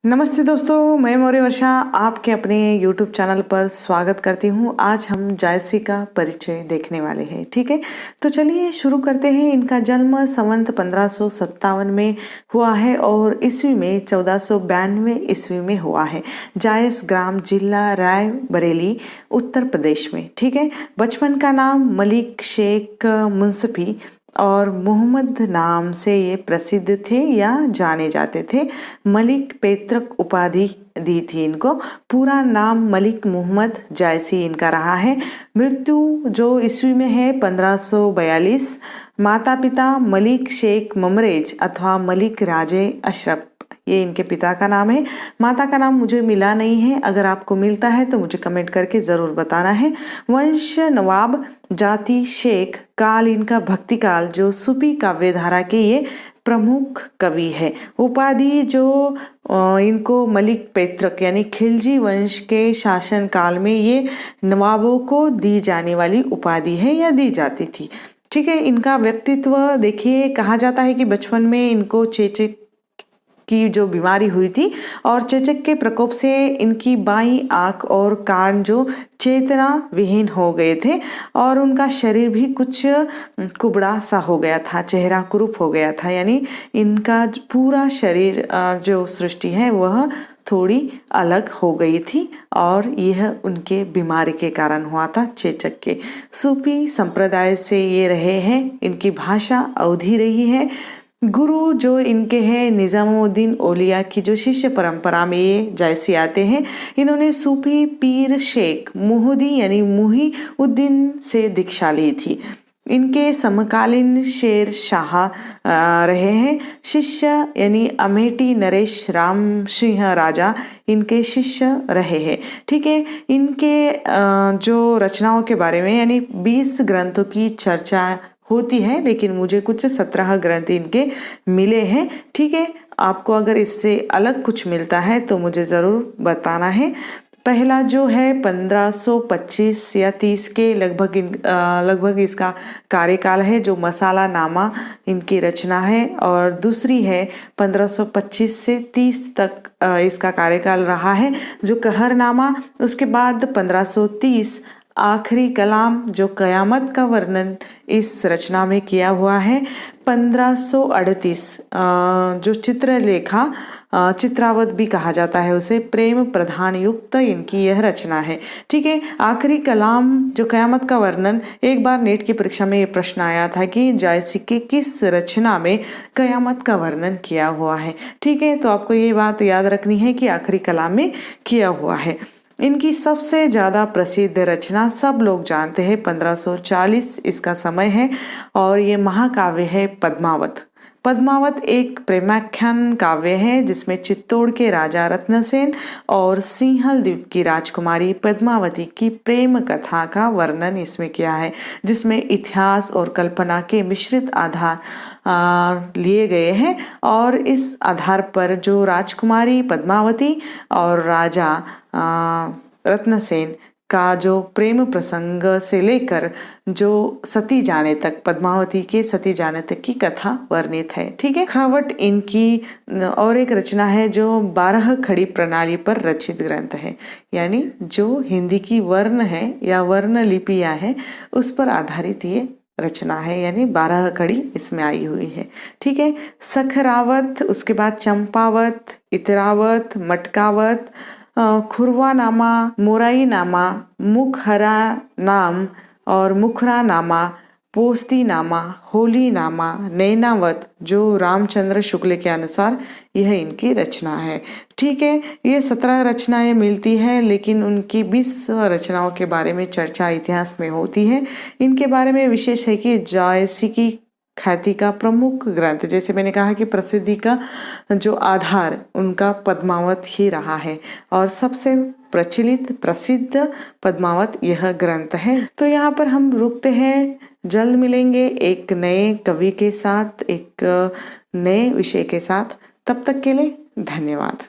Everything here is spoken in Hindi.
नमस्ते दोस्तों, मैं मौर्य वर्षा आपके अपने YouTube चैनल पर स्वागत करती हूँ। आज हम जायसी का परिचय देखने वाले हैं। ठीक है, तो चलिए शुरू करते हैं। इनका जन्म संवत 1557 में हुआ है और ईस्वी में 1492 ईस्वी में हुआ है। जायस ग्राम, जिला रायबरेली, उत्तर प्रदेश में। ठीक है, बचपन का नाम मलिक शेख मुंसफी और मोहम्मद नाम से ये प्रसिद्ध थे या जाने जाते थे। मलिक पैतृक उपाधि दी थी इनको। पूरा नाम मलिक मोहम्मद जायसी इनका रहा है। मृत्यु जो ईस्वी में है 1542। माता पिता मलिक शेख ममरेज अथवा मलिक राजे अशरफ, ये इनके पिता का नाम है। माता का नाम मुझे मिला नहीं है, अगर आपको मिलता है तो मुझे कमेंट करके ज़रूर बताना है। वंश नवाब, जाति शेख, काल इनका भक्ति काल, जो सूफी काव्य धारा के ये प्रमुख कवि है। उपाधि जो इनको मलिक पैतृक यानी खिलजी वंश के शासन काल में ये नवाबों को दी जाने वाली उपाधि है या दी जाती थी। ठीक है, इनका व्यक्तित्व देखिए, कहा जाता है कि बचपन में इनको चेचक की जो बीमारी हुई थी और चेचक के प्रकोप से इनकी बाईं आंख और कान जो चेतना विहीन हो गए थे और उनका शरीर भी कुछ कुबड़ा सा हो गया था, चेहरा कुरूप हो गया था। यानी इनका पूरा शरीर जो सृष्टि है वह थोड़ी अलग हो गई थी और यह उनके बीमारी के कारण हुआ था, चेचक के। सूफी संप्रदाय से ये रहे हैं। इनकी भाषा अवधी रही है। गुरु जो इनके हैं निज़ामुद्दीन औलिया की जो शिष्य परंपरा में ये जायसी आते हैं। इन्होंने सूफी पीर शेख मुहुदी यानी मुहीउद्दीन से दीक्षा ली थी। इनके समकालीन शेर शाह रहे हैं। शिष्य यानी अमेठी नरेश राम सिंह राजा इनके शिष्य रहे हैं। ठीक है, इनके जो रचनाओं के बारे में यानी 20 ग्रंथों की चर्चा होती है, लेकिन मुझे कुछ 17 ग्रंथ इनके मिले हैं। ठीक है, आपको अगर इससे अलग कुछ मिलता है तो मुझे ज़रूर बताना है। पहला जो है 1525 या 30 के लगभग इसका कार्यकाल है, जो मसाला नामा इनकी रचना है। और दूसरी है 1525 से 30 तक इसका कार्यकाल रहा है, जो कहरनामा। उसके बाद 1530 आखिरी कलाम, जो कयामत का वर्णन इस रचना में किया हुआ है। 1538 जो चित्रलेखा, चित्रावत भी कहा जाता है उसे, प्रेम प्रधान युक्त इनकी यह रचना है। ठीक है, आखिरी कलाम जो कयामत का वर्णन, एक बार नेट की परीक्षा में ये प्रश्न आया था कि जायसी के किस रचना में कयामत का वर्णन किया हुआ है। ठीक है, तो आपको ये बात याद रखनी है कि आखिरी कलाम में किया हुआ है। इनकी सबसे ज़्यादा प्रसिद्ध रचना सब लोग जानते हैं, 1540 इसका समय है और ये महाकाव्य है पद्मावत। पद्मावत एक प्रेमाख्यान काव्य है जिसमें चित्तौड़ के राजा रत्नसेन और सिंहल द्वीप की राजकुमारी पद्मावती की प्रेम कथा का वर्णन इसमें किया है, जिसमें इतिहास और कल्पना के मिश्रित आधार लिए गए हैं। और इस आधार पर जो राजकुमारी पद्मावती और राजा रत्नसेन का जो प्रेम प्रसंग से लेकर जो सती जाने तक, पद्मावती के सती जाने तक की कथा वर्णित है। ठीक है, खरावट इनकी और एक रचना है जो 12 खड़ी प्रणाली पर रचित ग्रंथ है, यानी जो हिंदी की वर्ण है या वर्ण लिपियां है उस पर आधारित ये रचना है, यानी 12 कड़ी इसमें आई हुई है। ठीक है, सखरावत, उसके बाद चंपावत, इतरावत, मटकावत, खुरवानामा, मोराईनामा, मुखहरा नाम और मुखरानामा, पोस्तीनामा, होलीनामा, नैनावत, जो रामचंद्र शुक्ल के अनुसार यह इनकी रचना है। ठीक है, ये 17 रचनाएं मिलती है, लेकिन उनकी 20 रचनाओं के बारे में चर्चा इतिहास में होती है। इनके बारे में विशेष है कि जायसी की ख्याति का प्रमुख ग्रंथ, जैसे मैंने कहा कि प्रसिद्धि का जो आधार उनका पद्मावत ही रहा है और सबसे प्रचलित प्रसिद्ध पद्मावत यह ग्रंथ है। तो यहाँ पर हम रुकते हैं, जल्द मिलेंगे एक नए कवि के साथ, एक नए विषय के साथ। तब तक के लिए धन्यवाद।